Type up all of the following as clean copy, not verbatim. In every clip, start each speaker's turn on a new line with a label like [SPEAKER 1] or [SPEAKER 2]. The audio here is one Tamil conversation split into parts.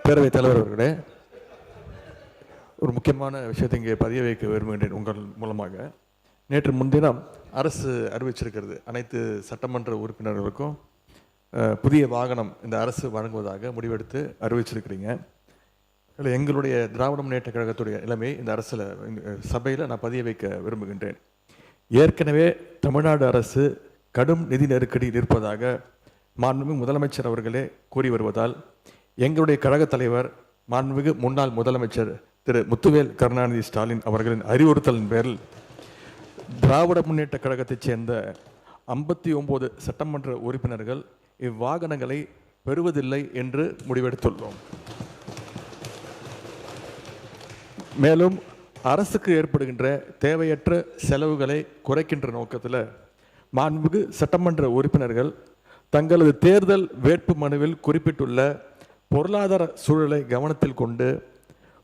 [SPEAKER 1] பேரவைத் தலைவர் அவர்களே, ஒரு முக்கியமான விஷயத்தை இங்கே பதிய வைக்க விரும்புகின்றேன் உங்கள் மூலமாக. நேற்று முன்தினம் அரசு அறிவிச்சிருக்கிறது, அனைத்து சட்டமன்ற உறுப்பினர்களுக்கும் புதிய வாகனம் இந்த அரசு வழங்குவதாக முடிவெடுத்து அறிவிச்சிருக்கிறீங்க. இல்லை, எங்களுடைய திராவிட முன்னேற்ற கழகத்துடைய நிலைமை இந்த அரசில் சபையில் நான் பதிய வைக்க விரும்புகின்றேன். ஏற்கனவே தமிழ்நாடு அரசு கடும் நிதி நெருக்கடியில் இருப்பதாக மாண்புமிகு முதலமைச்சர் அவர்களே கூறி வருவதால் எங்களுடைய கழக தலைவர் மாண்புமிகு முன்னாள் முதலமைச்சர் திரு முத்துவேல் கருணாநிதி ஸ்டாலின் அவர்களின் அறிவுறுத்தலின் பேரில் திராவிட முன்னேற்ற கழகத்தைச் சேர்ந்த 59 சட்டமன்ற உறுப்பினர்கள் இவ்வாகனங்களை பெறுவதில்லை என்று முடிவெடுத்துள்ளோம். மேலும் அரசுக்கு ஏற்படுகின்ற தேவையற்ற செலவுகளை குறைக்கின்ற நோக்கத்தில் மாண்புமிகு சட்டமன்ற உறுப்பினர்கள் தங்களது தேர்தல் வேட்பு மனுவில் குறிப்பிட்டுள்ள பொருளாதார சூழலை கவனத்தில் கொண்டு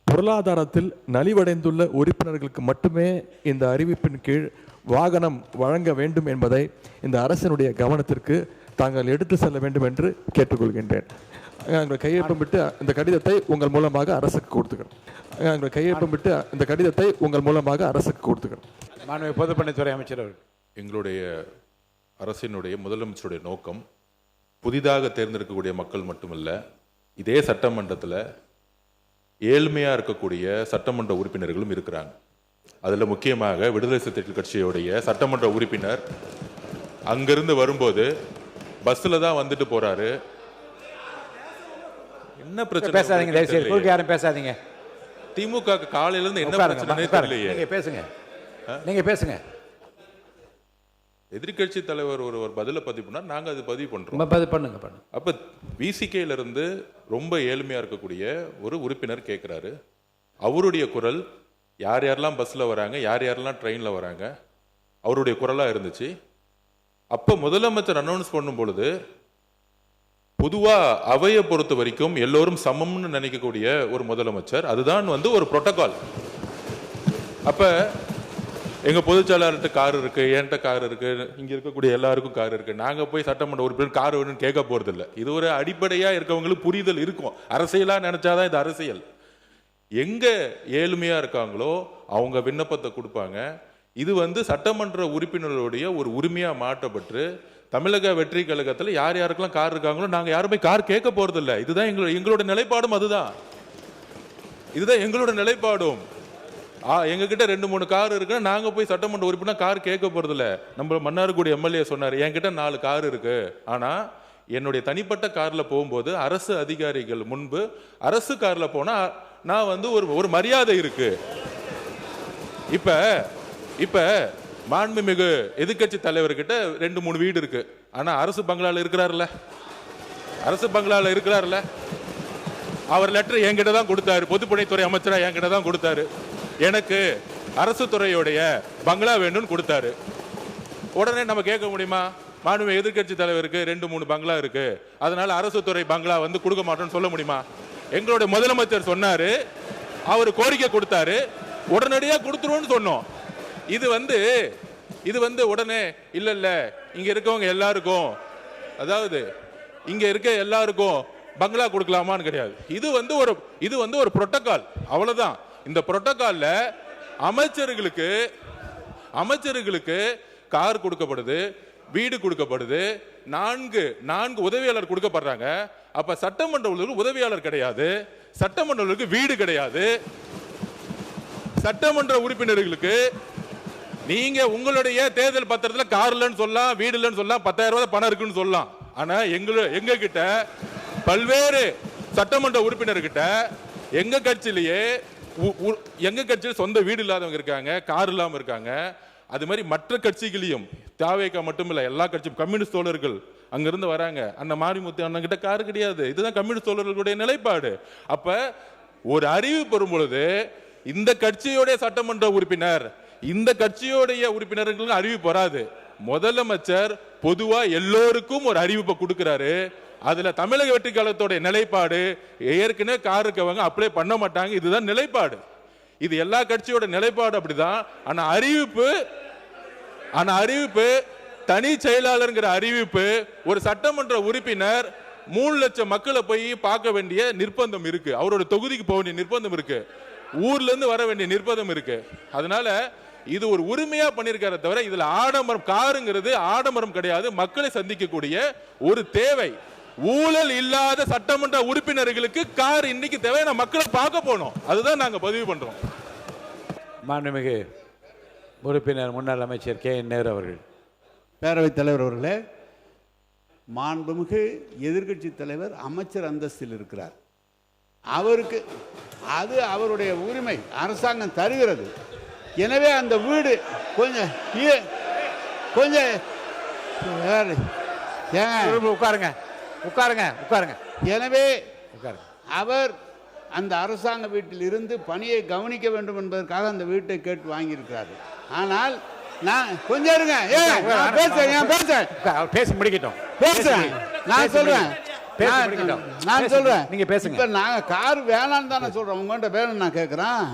[SPEAKER 1] பொருளாதாரத்தில் நலிவடைந்துள்ள உறுப்பினர்களுக்கு மட்டுமே இந்த அறிவிப்பின் கீழ் வாகனம் வழங்க வேண்டும் என்பதை இந்த அரசினுடைய கவனத்திற்கு தாங்கள் எடுத்து செல்ல வேண்டும் என்று கேட்டுக்கொள்கின்றேன். கையொப்பமிட்டு இந்த கடிதத்தை உங்கள் மூலமாக அரசுக்கு கொடுத்துக்கிறோம். கையொப்பமிட்டு இந்த கடிதத்தை உங்கள் மூலமாக அரசுக்கு கொடுத்துக்கிறோம்.
[SPEAKER 2] மாண்புமிகு பொதுப்பணித்துறை அமைச்சர் அவர்கள்.
[SPEAKER 3] எங்களுடைய அரசினுடைய முதலமைச்சருடைய நோக்கம் புதிதாக தேர்ந்தெடுக்கக்கூடிய மக்கள் மட்டுமல்ல, இதே சட்டமன்றத்தில் ஏழ்மையாக இருக்கக்கூடிய சட்டமன்ற உறுப்பினர்களும் இருக்கிறாங்க. அதில் முக்கியமாக விடுதலை சிறுத்தைகள் கட்சியுடைய சட்டமன்ற உறுப்பினர் அங்கிருந்து வரும்போது பஸ்ஸில் தான் வந்துட்டு போறாரு. என்ன பிரச்சனை?
[SPEAKER 2] பேசாதீங்க, தயவுசெய்து யாரும் பேசாதீங்க.
[SPEAKER 3] திமுக காலையில இருந்து என்ன பிரச்சனை தெரியலையே.
[SPEAKER 2] நீங்க பேசுங்க.
[SPEAKER 3] எதிர்கட்சி தலைவர் ஒரு பதிலை பதிவு பண்ணார், நாங்க அது பதிவு பண்றோம்.
[SPEAKER 2] பண்ணுங்க.
[SPEAKER 3] அப்ப விசிகேல இருந்து ரொம்ப ஏழ்மையா இருக்கக்கூடிய ஒரு உறுப்பினர் கேட்கிறாரு. அவருடைய குரல் யார் யாரெல்லாம் பஸ்ல வராங்க, யார் யாரெல்லாம் ட்ரெயின்ல வராங்க, அவருடைய குரலா இருந்துச்சு. அப்ப முதலமைச்சர் அனௌன்ஸ் பண்ணும் பொழுது பொதுவா அவையை பொறுத்த வரைக்கும் எல்லோரும் சமம்னு நினைக்கக்கூடிய ஒரு முதலமைச்சர், அதுதான் ஒரு புரோட்டோகால். அப்ப எங்க பொதுச்செயலாளர்கிட்ட கார் இருக்கு, என்கிட்ட கார் இருக்கு, இங்க இருக்கக்கூடிய எல்லாருக்கும் கார் இருக்கு. நாங்க போய் சட்டமன்ற உறுப்பினர் கார் வேணும்னு கேட்க போறது இல்லை. இது ஒரு அடிப்படையா இருக்கவங்களுக்கு புரிதல் இருக்கும். அரசியலா நினைச்சாதான் இது அரசியல். எங்க ஏழ்மையா இருக்காங்களோ அவங்க விண்ணப்பத்தை கொடுப்பாங்க. இது சட்டமன்ற உறுப்பினர்களுடைய ஒரு உரிமையா மாற்றப்பட்டு தமிழக வெற்றி கழகத்தில் யார் யாருக்கெல்லாம் கார் இருக்காங்களோ நாங்க யாருமே கார் கேட்க போறது இல்லை. இதுதான் எங்களோட நிலைப்பாடும். இதுதான் எங்களோட நிலைப்பாடும். எங்க கிட்ட 2-3 கார் இருக்கு, நாங்க போய் சட்டமன்ற உறுப்பினர் கார் கேட்க போறது இல்ல. நம்ம மன்னார்குடி எம்எல்ஏ சொன்னாரு, என்கிட்ட 4 கார் இருக்கு, ஆனா என்னுடைய தனிப்பட்ட கார்ல போகும்போது அரசு அதிகாரிகள் முன்பு அரசு கார்ல போனா நான் ஒரு மரியாதை இருக்கு. இப்ப மாண்புமிகு எதிர்கட்சி தலைவர்கிட்ட 2-3 வீடு இருக்கு, ஆனா அரசு பங்களால இருக்கிறாருல்ல. அவர் லெட்டர் என்கிட்ட தான் கொடுத்தாரு, பொதுப்பணித்துறை அமைச்சரா என்கிட்ட தான் கொடுத்தாரு. எனக்கு அரசு துறையுடைய பங்களா வேணும்னு கொடுத்தாரு. உடனே நம்ம கேட்க முடியுமா? மாண்புமிகு எதிர்கட்சி தலைவருக்கு 2-3 பங்களா இருக்கு, அதனால அரசு துறை பங்களா கொடுக்க மாட்டோம்னு சொல்ல முடியுமா? எங்களுடைய முதலமைச்சர் சொன்னாரு, அவர் கோரிக்கை கொடுத்தாரு, உடனடியா கொடுத்துருவோம்னு சொன்னோம். இது உடனே இல்ல இங்க இருக்கவங்க எல்லாருக்கும், அதாவது இங்க இருக்க எல்லாருக்கும் பங்களா கொடுக்கலாமான்னு கிடையாது. இது ஒரு புரோட்டோகால், அவ்வளவுதான். இந்த புரோட்டோகால்ல அமைச்சர்களுக்கு கார் கொடுக்கப்படுது, வீடு கொடுக்கப்படுது, 4 உதவியாளர் கொடுக்கப்படுறாங்க. அப்ப சட்டமன்ற உதவியாளர் கிடையாது, சட்டமன்ற வீடு கிடையாது. சட்டமன்ற உறுப்பினர்களுக்கு நீங்க உங்களுடைய தேர்தல் பத்திரத்தில் கார் இல்லைன்னு சொல்லலாம், வீடு இல்லைன்னு சொல்லலாம், 10,000 ரூபாய் பணம் இருக்குன்னு சொல்லலாம். ஆனா எங்க கிட்ட பல்வேறு சட்டமன்ற உறுப்பினர்கிட்ட எங்க கட்சியில் சொந்த வீடு இல்லாதவங்க இருக்காங்க, கார் இல்லாம இருக்காங்க. அது மாதிரி மற்ற கட்சிகளையும், தாவேகா மட்டுமில்ல, எல்லா கட்சியும், கம்யூனிஸ்ட் தோழர்கள் அங்கிருந்து வராங்க. அந்த மாரிமுத்து அண்ணன் கிட்ட கார் கிடையாது. இதுதான் கம்யூனிஸ்ட் தோழர்களுடைய நிலைப்பாடு. அப்ப ஒரு அறிவிப்பு வரும் பொழுது இந்த கட்சியோடைய சட்டமன்ற உறுப்பினர், இந்த கட்சியோடைய உறுப்பினர்களுக்கு அறிவிப்பு வராது. முதலமைச்சர் பொதுவா எல்லோருக்கும் ஒரு அறிவிப்பை கொடுக்கிறாரு. அதுல தமிழக வெற்றி கழகத்தோட நிலைப்பாடு, ஏற்கனவே கார் இருக்கவங்க அப்ளை பண்ண மாட்டாங்க, இதுதான் நிலைப்பாடு. இது எல்லா கட்சியோட நிலைப்பாடு அப்படிதான். ஆனா அறிவிப்பு தனி செயலாளர் அறிவிப்பு ஒரு சட்டமன்ற உறுப்பினர் 3 லட்சம் மக்களை போய் பார்க்க வேண்டிய நிர்பந்தம் இருக்கு. அவரோட தொகுதிக்கு போக வேண்டிய நிர்பந்தம் இருக்கு. ஊர்ல இருந்து வர வேண்டிய நிர்பந்தம் இருக்கு. அதனால இது ஒரு உரிமையா பண்ணிருக்காரு தவிர இதுல ஆடம்பரம், காருங்கிறது ஆடம்பரம் கிடையாது. மக்களை சந்திக்கக்கூடிய ஒரு தேவை. ஊழல் இல்லாத சட்டமன்ற உறுப்பினர்களுக்கு கார் இன்னைக்கு தேவையான மக்களை பார்க்க போனோம். அதுதான் நாங்க பதிவு பண்றோம்.
[SPEAKER 2] மாண்புமிகு உறுப்பினர் முன்னாள் அமைச்சர் கே என் நேரு அவர்கள்.
[SPEAKER 4] பேரவைத் தலைவர் அவர்களே, மாண்புமிகு எதிர்க்கட்சி தலைவர் அமைச்சர் அந்தஸ்தில் இருக்கிறார். அவருக்கு அது அவருடைய உரிமை, அரசாங்கம் தருகிறது. எனவே அந்த வீடு கொஞ்சம்
[SPEAKER 2] உட்காருங்க உட்காருங்க உட்காருங்க.
[SPEAKER 4] எனவே
[SPEAKER 2] உட்காருங்க.
[SPEAKER 4] அவர் அந்த அரசாங்க வீட்டில் இருந்து பணியை கவனிக்க வேண்டும் என்பதற்காக அந்த வீட்டை கேட்டு வாங்கியிருக்கிறாரு. ஆனால் நான் கொஞ்சம் இருங்க,
[SPEAKER 2] பேசி முடிக்கட்டும்.
[SPEAKER 4] பேசுறேன், நான் சொல்றேன், நான் சொல்றேன்.
[SPEAKER 2] நீங்க பேசுங்க.
[SPEAKER 4] இப்ப நாங்க கார் வேணான்னு தானே சொல்றோம். உங்கள்கிட்ட வேணும்னு நான் கேட்கிறேன்.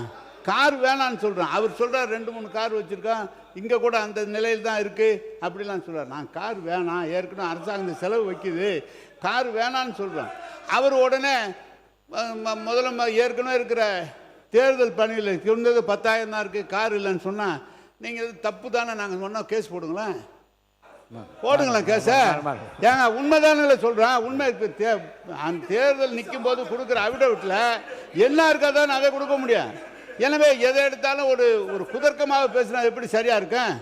[SPEAKER 4] கார் வேணான்னு சொல்றேன். அவர் சொல்றாரு 2-3 கார் வச்சிருக்கான், இங்க கூட அந்த நிலையில் தான் இருக்கு அப்படிலாம் சொல்றாரு. நான் கார் வேணாம், ஏற்கனவே அரசாங்கம் செலவு வைக்குது, கார் வேணான்னு சொல்றேன். அவர் உடனே முதல்ல ஏற்கனவே இருக்கிற தேர்தல் பணியில் இருந்தது 10,000 தான் இருக்கு, கார் இல்லைன்னு சொன்னா நீங்க தப்பு தானே. நாங்கள் சொன்னோம் கேஸ் போடுங்களேன், போடுங்களேன் கேஸ. ஏங்க உண்மைதானே சொல்றேன். உண்மை அந்த தேர்தல் நிற்கும் போது கொடுக்குற அவிடவிட்டில் என்ன இருக்காதான் அதை கொடுக்க முடியும். எனவே எதை எடுத்தாலும் ஒரு குதர்க்கமாக பேசினா எப்படி சரியா இருக்கேன்.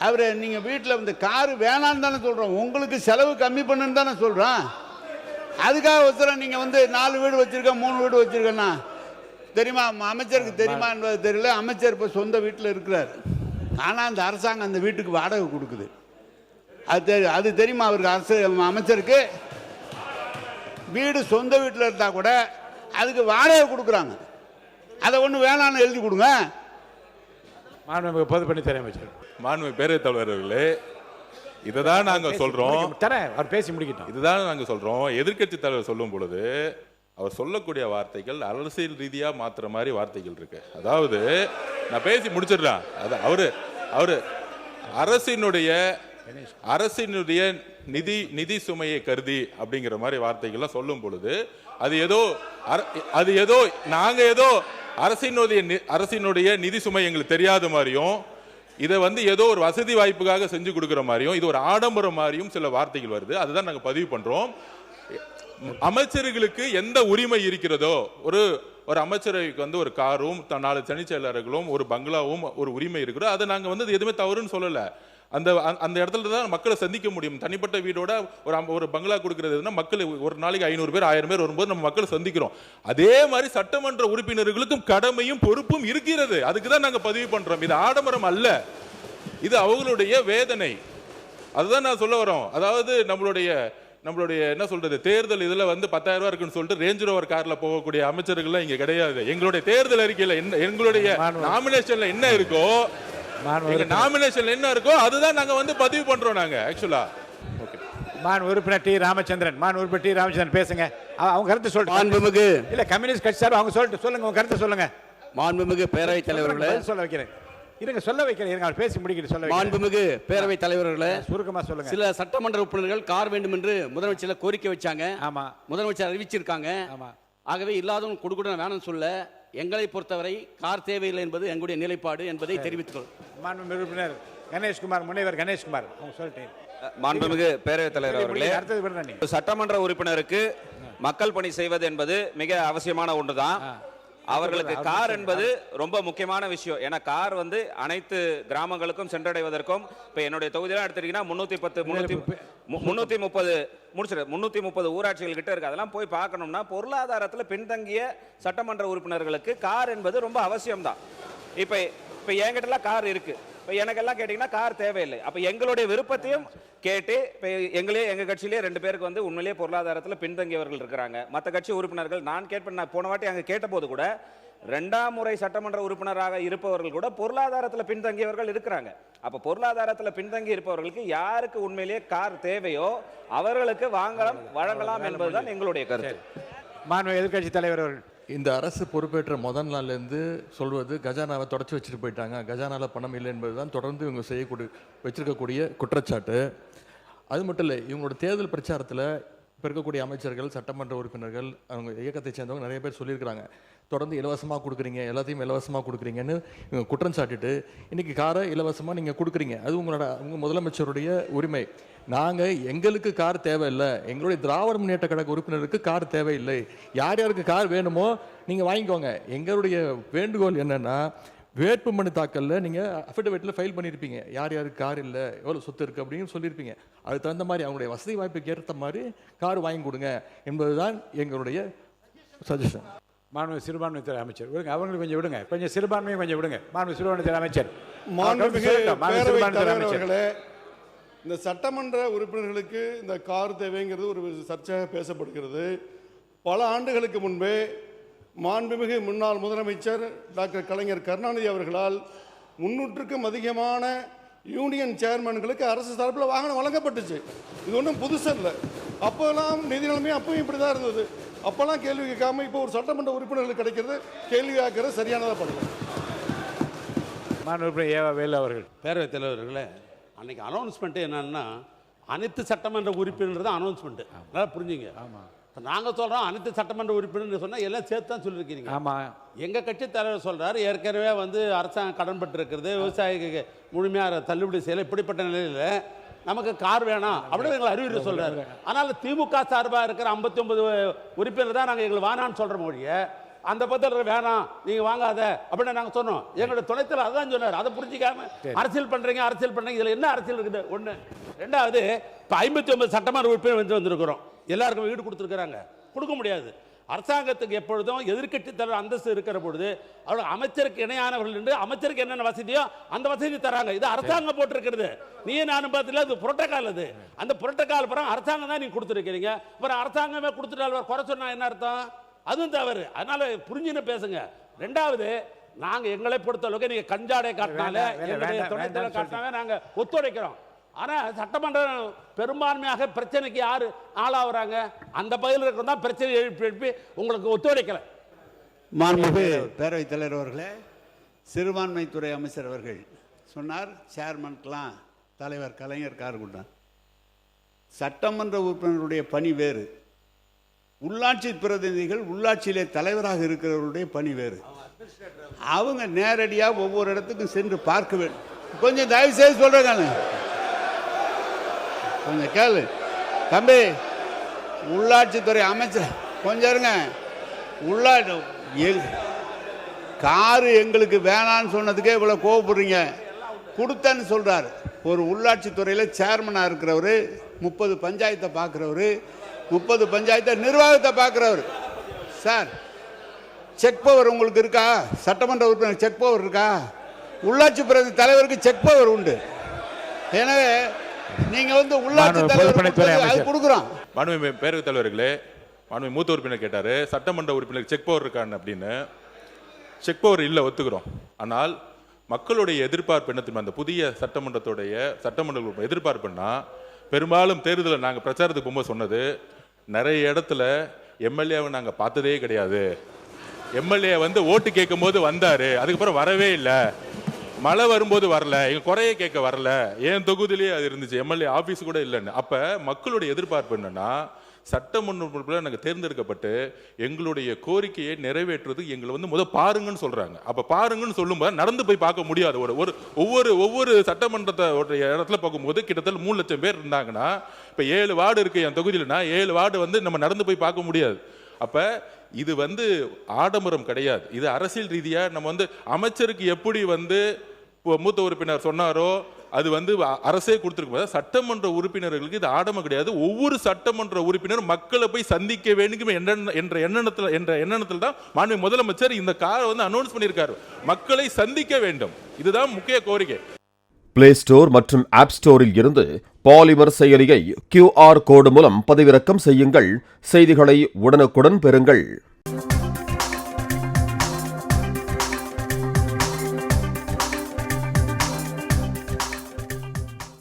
[SPEAKER 4] அவரு நீங்க வீட்டில் வந்து காரு வேணான்னு தானே சொல்றோம், உங்களுக்கு செலவு கம்மி பண்ணுன்னு தானே சொல்றோம். அதுக்காக ஒருத்தர் நீங்க வந்து 4 வீடு வச்சிருக்கேன் 3 வீடு வச்சிருக்கேன்னா தெரியுமா, அமைச்சருக்கு தெரியுமா என்பது தெரியல. அமைச்சர் இப்போ சொந்த வீட்டில் இருக்கிறார், ஆனால் அந்த அரசாங்கம் அந்த வீட்டுக்கு வாடகை கொடுக்குது. அது தெரியுமா அவருக்கு? அமைச்சருக்கு வீடு சொந்த வீட்டில் இருந்தால் கூட அதுக்கு வாடகை கொடுக்குறாங்க. அதை ஒன்று வேணான்னு எழுதி கொடுங்க.
[SPEAKER 2] மாண்புமிகு பொதுப்பணித்துறை அமைச்சர்.
[SPEAKER 3] மாண்புமிகு பேரவைத் தலைவர்களே, இதுதான் நாங்க சொல்றோம்.
[SPEAKER 2] அவர் பேசி முடிக்கட்டும்.
[SPEAKER 3] இதுதான் நாங்க சொல்றோம். எதிர்க்கட்சி தலைவர் சொல்லும் பொழுது அவர் சொல்லக்கூடிய வார்த்தைகள் அரசியல் ரீதியா மாத்துற மாதிரி வார்த்தைகள் இருக்கு. அதாவது நான் பேசி முடிச்சிடலாம். அவரு அரசினுடைய நிதி சுமையை கருதி அப்படிங்கிற மாதிரி வார்த்தைகள்லாம் சொல்லும் பொழுது அது ஏதோ நாங்க ஏதோ அரசினுடைய நிதி சுமை எங்களுக்கு தெரியாத மாதிரியும், இதை வந்து ஏதோ ஒரு வசதி வாய்ப்புக்காக செஞ்சு கொடுக்குற மாதிரியும், இது ஒரு ஆடம்பரம் மாதிரியும் சில வார்த்தைகள் வருது. அதுதான் நாங்க பதிவு பண்றோம். அமைச்சர்களுக்கு எந்த உரிமை இருக்கிறதோ, ஒரு அமைச்சருக்கு வந்து ஒரு காரும் 4 தனிச் செயலர்களும் ஒரு பங்களாவும் ஒரு உரிமை இருக்கிறோம். அதை நாங்க வந்து எதுவுமே தவறுன்னு சொல்லல. அந்த இடத்துல தான் மக்களை சந்திக்க முடியும். தனிப்பட்ட வீடோட ஒரு பங்களா கொடுக்கறதுன்னா மக்கள் ஒரு நாளைக்கு 500 பேர் 1000 பேர் வரும்போது நம்ம மக்களை சந்திக்கிறோம். அதே மாதிரி சட்டமன்ற உறுப்பினர்களுக்கும் கடமையும் பொறுப்பும் இருக்கிறது. அதுக்கு தான் நாங்க பதிவு பண்றோம். இது ஆடம்பரம் அல்ல, இது அவங்களுடைய வேதனை. அதுதான் நான் சொல்ல வரோம். அதாவது நம்மளுடைய என்ன சொல்றது, தேர்தல் இதுல வந்து 10,000 ரூபாய் இருக்குன்னு சொல்லிட்டு ரேஞ்ச் ரோவர் கார்ல போகக்கூடிய அமைச்சர்கள்லாம் இங்க கிடையாது. எங்களுடைய தேர்தல் அறிக்கையில எங்களுடைய நாமினேஷன்ல என்ன இருக்கோ, நாமினேஷன்ல என்ன இருக்கோ அதுதான் நாங்க வந்து பதிவு பண்றோம். நாங்க ஆக்சுவலா
[SPEAKER 2] உறுப்பினர் டி ராமச்சந்திரன் பேசுங்க. அவங்க கருத்து சொல்லுங்க.
[SPEAKER 4] மாண்புமிகு
[SPEAKER 2] இல்ல கம்யூனிஸ்ட் கட்சி சார் அவங்க சொல்லுங்க, உங்க கருத்து சொல்லுங்க.
[SPEAKER 4] மாண்புமிகு பேரவைத் தலைவர்களே,
[SPEAKER 2] சொல்ல வைக்கிறேன். சொல்ல வைக்கிறேன். அவர் பேசி முடிக்கிட்டு சொல்ல.
[SPEAKER 4] மாண்புமிகு பேரவைத் தலைவர்களே,
[SPEAKER 2] சுருக்கமா சொல்லுங்க.
[SPEAKER 5] சில சட்டமன்ற உறுப்பினர்கள் கார் வேண்டும் என்று முதலமைச்சர் கோரிக்கை வச்சாங்க.
[SPEAKER 2] ஆமா,
[SPEAKER 5] முதலமைச்சர் அறிவிச்சிருக்காங்க.
[SPEAKER 2] ஆமா.
[SPEAKER 5] ஆகவே இல்லாதவங்க கொடுக்க வேணும்னு சொல்ல, எங்களை பொறுத்தவரை கார் தேவையில்லை என்பது எங்களுடைய நிலைப்பாடு என்பதை தெரிவித்துக்
[SPEAKER 2] மாண்புமிகு உறுப்பினர் கணேஷ்குமார், முனைவர் கணேஷ்குமார் அவங்க சொல்லிட்டேன்.
[SPEAKER 6] மாண்புமிகு பேரவைத் தலைவர் அவர்களே, சட்டமன்ற உறுப்பினருக்கு மக்கள் பணி செய்வது என்பது மிக அவசியமான ஒன்றுதான். அவர்களுக்கு கார் என்பது ரொம்ப முக்கியமான விஷயம். ஏன்னா கார் வந்து அனைத்து கிராமங்களுக்கும் சென்றடைவதற்கும், இப்ப என்னுடைய தொகுதியெல்லாம் எடுத்துட்டீங்கன்னா 330 ஊராட்சிகள் கிட்ட இருக்கு. அதெல்லாம் போய் பார்க்கணும்னா பொருளாதாரத்தில் பின்தங்கிய சட்டமன்ற உறுப்பினர்களுக்கு கார் என்பது ரொம்ப அவசியம்தான். இப்ப என்கிட்டலாம் கார் இருக்கு. இப்போ எனக்கெல்லாம் கேட்டிங்கன்னா கார் தேவையில்லை. அப்போ எங்களுடைய விருப்பத்தையும் கேட்டு, இப்போ எங்க கட்சியிலே 2 பேருக்கு வந்து உண்மையிலேயே பொருளாதாரத்தில் பின்தங்கியவர்கள் இருக்கிறாங்க. மற்ற கட்சி உறுப்பினர்கள் நான் கேட்பேன். நான் போன வாட்டி அங்கே கேட்டபோது கூட 2ஆம் முறை சட்டமன்ற உறுப்பினராக இருப்பவர்கள் கூட பொருளாதாரத்தில் பின்தங்கியவர்கள் இருக்கிறாங்க. அப்போ பொருளாதாரத்தில் பின்தங்கி இருப்பவர்களுக்கு யாருக்கு உண்மையிலேயே கார் தேவையோ அவர்களுக்கு வழங்கலாம் என்பதுதான் எங்களுடைய கருத்து.
[SPEAKER 2] மாண்புமிகு எதிர்க்கட்சி தலைவர் அவர்கள்.
[SPEAKER 1] இந்த அரசு பொறுப்பேற்ற முதல் நாள்லேருந்து சொல்வது கஜானாவை தொடச்சி வச்சுட்டு போயிட்டாங்க, கஜானாவில் பணம் இல்லை என்பது தான் தொடர்ந்து இவங்க வச்சிருக்கக்கூடிய குற்றச்சாட்டு. அது மட்டும் இல்லை, இவங்களோட தேர்தல் பிரச்சாரத்தில் இப்போ இருக்கக்கூடிய அமைச்சர்கள், சட்டமன்ற உறுப்பினர்கள், அவங்க இயக்கத்தை சேர்ந்தவங்க நிறைய பேர் சொல்லியிருக்கிறாங்க, தொடர்ந்து இலவசமாக கொடுக்குறீங்க, எல்லாத்தையும் இலவசமாக கொடுக்குறீங்கன்னு குற்றம் சாட்டிட்டு இன்றைக்கி காரை இலவசமாக நீங்கள் கொடுக்குறீங்க. அது உங்கள் முதலமைச்சருடைய உரிமை. நாங்கள் எங்களுக்கு கார் தேவையில்லை, எங்களுடைய திராவிட முன்னேற்ற கழக உறுப்பினருக்கு கார் தேவையில்லை. யார் யாருக்கு கார் வேணுமோ நீங்கள் வாங்கிக்கோங்க. எங்களுடைய வேண்டுகோள் என்னென்னா, வேட்புமனு தாக்கலில் நீங்கள் அஃபிடவிட்டில் ஃபைல் பண்ணியிருப்பீங்க, யார் யாருக்கு கார் இல்லை, எவ்வளோ சொத்து இருக்குது அப்படின்னு சொல்லியிருப்பீங்க. அதுக்கு தகுந்த மாதிரி அவங்களுடைய வசதி வாய்ப்புக்கு ஏற்ற மாதிரி கார் வாங்கி கொடுங்க என்பதுதான் எங்களுடைய சஜஷன்.
[SPEAKER 2] மாண்புமிகு சிறுபான்மைத்துறை அமைச்சர் விடுங்க, அவங்களுக்கு கொஞ்சம் விடுங்க, கொஞ்சம் சிறுபான்மையும் கொஞ்சம் விடுங்க. மாண்புமிகு சிறுபான்மைத்துறை அமைச்சர்.
[SPEAKER 7] மாண்புமிகு பேரவைத் தலைவர்களே, இந்த சட்டமன்ற உறுப்பினர்களுக்கு இந்த கார் தேவைங்கிறது ஒரு சர்ச்சையாக பேசப்படுகிறது. பல ஆண்டுகளுக்கு முன்பே மாண்புமிகு முன்னாள் முதலமைச்சர் டாக்டர் கலைஞர் கருணாநிதி அவர்களால் 300க்கும் அதிகமான யூனியன் சேர்மன்களுக்கு அரசு தரப்பில் வாகனம் வழங்கப்பட்டுச்சு. இது ஒன்றும் புதுசு இல்லை. அப்போல்லாம் நிதி நிலைமை அப்பவும் இப்படி தான் இருந்தது. அப்போல்லாம் கேள்வி கேட்காம இப்போ ஒரு சட்டமன்ற உறுப்பினர்களுக்கு கிடைக்கிறது கேள்வி கேட்கறது சரியானதாக பண்ணல.
[SPEAKER 2] மாண்புமிகு ஏவா வேலு அவர்கள்.
[SPEAKER 5] பேரவைத் தலைவர்களே, அன்னைக்கு அனௌன்ஸ்மெண்ட்டு என்னன்னா, அனைத்து சட்டமன்ற உறுப்பினர் தான் அனௌன்ஸ்மெண்ட்டு. நல்லா புரிஞ்சுங்க.
[SPEAKER 2] ஆமாம்,
[SPEAKER 5] இப்போ நாங்கள் சொல்கிறோம் அனைத்து சட்டமன்ற உறுப்பினர் சொன்னால் எல்லாம் சேர்த்து தான் சொல்லியிருக்கிறீங்க.
[SPEAKER 2] ஆமாம்,
[SPEAKER 5] எங்கள் கட்சி தலைவர் சொல்கிறார், ஏற்கனவே வந்து அரசாங்கம் கடன் பட்டிருக்கிறது, விவசாயிக்கு முழுமையாக தள்ளுபடி செய்யலை, இப்படிப்பட்ட நிலையில் நமக்கு கார் வேணாம் அப்படின்னு எங்களை அறிவுரை சொல்கிறாரு. ஆனால் திமுக சார்பாக இருக்கிற 59 உறுப்பினர் தான் நாங்கள் எங்களுக்கு வேணான்னு சொல்கிற மொழியை, அந்த பத்திரம் வேணாம் நீங்கள் வாங்காத அப்படின்னு நாங்கள் சொன்னோம். எங்களோட துணைத்தில் அதான் சொன்னார். அதை புரிஞ்சிக்காம அரசியல் பண்ணுறீங்க இதில் என்ன அரசியல் இருக்குது? ஒன்று. ரெண்டாவது, இப்போ 59 சட்டமன்ற உறுப்பினர் வந்திருக்கிறோம், எல்லாருக்கும் வீடு கொடுத்துருக்குறாங்க. கொடுக்க முடியாது. அரசாங்கத்துக்கு எப்பொழுதும் எதிர்க்கட்சி தலைவர் அந்தஸ்து இருக்கிற பொழுது அவர்கள் அமைச்சருக்கு இணையானவர்கள் என்று அமைச்சருக்கு என்னென்ன வசதியோ அந்த வசதி தராங்க. இது அரசாங்கம் போட்டிருக்கிறது. நீயே நானும் பார்த்துல அது புரோட்டோகால். அது அந்த புரோட்டோகால் பிறகு அரசாங்கம் தான் நீங்க கொடுத்துருக்கீங்க. அப்புறம் அரசாங்கமே கொடுத்துட்டால் குறை சொன்னா என்ன அர்த்தம்? அதுவும் தவறு. அதனால புரிஞ்சுன்னு பேசுங்க. ரெண்டாவது, நாங்க எங்களை பொறுத்த அளவுக்கு நீங்க கஞ்சாடை காட்டினாலே துணைத்தலைவர் காட்டினாவே நாங்க ஒத்துழைக்கிறோம். ஆனா சட்டமன்றம் பெரும்பான்மையாக பிரச்சனைக்கு யாரு ஆளாகிறாங்க? அந்த பகுதியில் இருக்கிறதா பிரச்சனை எழுப்பி உங்களுக்கு ஒத்துழைக்கல.
[SPEAKER 4] மாண்புமிகு பேரவைத் தலைவர் அவர்களே, சிறுபான்மைத்துறை அமைச்சர் அவர்கள் சொன்னார், சேர்மனுக்கெல்லாம் தலைவர் கலைஞர் கார் கொடுத்தார். சட்டமன்ற உறுப்பினருடைய பணி வேறு, உள்ளாட்சி பிரதிநிதிகள் உள்ளாட்சியிலே தலைவராக இருக்கிறவருடைய பணி வேறு. அவங்க நேரடியாக ஒவ்வொரு இடத்துக்கும் சென்று பார்க்க வேண்டும். கொஞ்சம் தயவு செய்து சொல்றேங்க, கொஞ்சம் கேளு தம்பி. உள்ளாட்சித்துறை அமைச்சர் கொஞ்சம் இருங்க. காரு எங்களுக்கு வேணான்னு சொன்னதுக்கே இவ்வளோ கோவப்படுறீங்க. கொடுத்தேன்னு சொல்றாரு. ஒரு உள்ளாட்சித்துறையில் சேர்மனாக இருக்கிறவர், 30 பஞ்சாயத்தை பார்க்குறவர், 30 பஞ்சாயத்தை நிர்வாகத்தை பார்க்குறவர். சார், செக் பவர் உங்களுக்கு இருக்கா? சட்டமன்ற உறுப்பினர் செக் பவர் இருக்கா? உள்ளாட்சி பிரதி தலைவருக்கு செக் பவர் உண்டு. எனவே நீங்க வந்து உள்ளாட்சி தலைவர் கொடுக்குறோம்.
[SPEAKER 3] மாண்புமிகு பேரவைத் தலைவர்களே, மாண்புமிகு மூத்த உறுப்பினர் கேட்டாரு, சட்டமன்ற உறுப்பினர் செக் பவர் இருக்கான்னு அப்படின்னு. செக் பவர் இல்லை, ஒத்துக்கிறோம். ஆனால் மக்களுடைய எதிர்பார்ப்பு என்ன தெரியுமா? அந்த புதிய சட்டமன்ற எதிர்பார்ப்புன்னா, பெரும்பாலும் தேர்தலில் நாங்கள் பிரச்சாரத்துக்கு போகும்போது சொன்னது, நிறைய இடத்துல எம்எல்ஏவை நாங்கள் பார்த்ததே கிடையாது. எம்எல்ஏ வந்து ஓட்டு கேட்கும் போது வந்தாரு, அதுக்கப்புறம் வரவே இல்லை. மழை வரும்போது வரல, எங்க குறைய கேட்க வரல, என் தொகுதியிலேயே அது இருந்துச்சு, எம்எல்ஏ ஆபீஸ் கூட இல்லைன்னு. அப்ப மக்களுடைய எதிர்பார்ப்பு என்னன்னா, சட்டமன்ற நாங்கள் தேர்ந்தெடுக்கப்பட்டு எங்களுடைய கோரிக்கையை நிறைவேற்றுறது எங்களை வந்து பாருங்கன்னு சொல்றாங்க. அப்ப பாருங்கன்னு சொல்லும்போது நடந்து போய் பார்க்க முடியாது. ஒவ்வொரு சட்டமன்றத்தை இடத்துல பார்க்கும்போது கிட்டத்தட்ட 3 லட்சம் பேர் இருந்தாங்கன்னா, இப்ப 7 வார்டு இருக்கு என் தொகுதியிலனா, 7 வார்டு வந்து நம்ம நடந்து போய் பார்க்க முடியாது. அப்ப இது வந்து ஆடம்பரம் கிடையாது. இது அரசியல் ரீதியா நம்ம வந்து அமைச்சருக்கு எப்படி வந்து மூத்த உறுப்பினர் சொன்னாரோ அது வந்து அரசே கொடுத்துருக்கும். சட்டமன்ற உறுப்பினர்களுக்கு இது ஆடம்பரம் கிடையாது. ஒவ்வொரு சட்டமன்ற உறுப்பினரும் மக்களை போய் சந்திக்க வேண்டும் என்ற எண்ணத்தில் தான் மாண்புமிகு முதலமைச்சர் இந்த காரை வந்து அனௌன்ஸ் பண்ணியிருக்காரு. மக்களை சந்திக்க வேண்டும், இதுதான் முக்கிய கோரிக்கை.
[SPEAKER 8] பிளே ஸ்டோர் மற்றும் ஆப் ஸ்டோரில் இருந்து பாலிமர் செயலியை QR கோடு மூலம் பதிவிறக்கம் செய்யுங்கள். செய்திகளை உடனுக்குடன் பெறுங்கள்.